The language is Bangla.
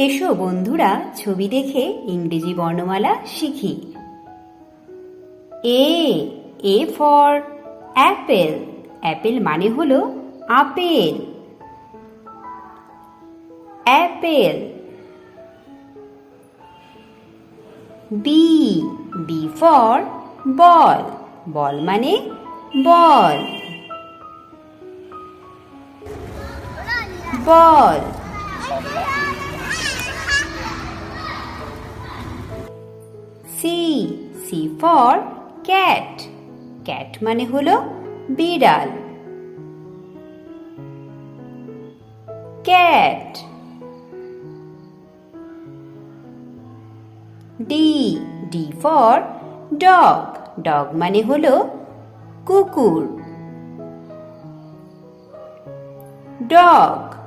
এসো বন্ধুরা ছবি দেখে ইংরেজি বর্ণমালা শিখি। A for Apple. অ্যাপেল মানে হলো আপেল। Apple. B for ball. Ball মানে বল। Ball. C for cat. Cat মানে হলো বিড়াল। Cat. D for dog. Dog মানে হলো কুকুর। ডগ।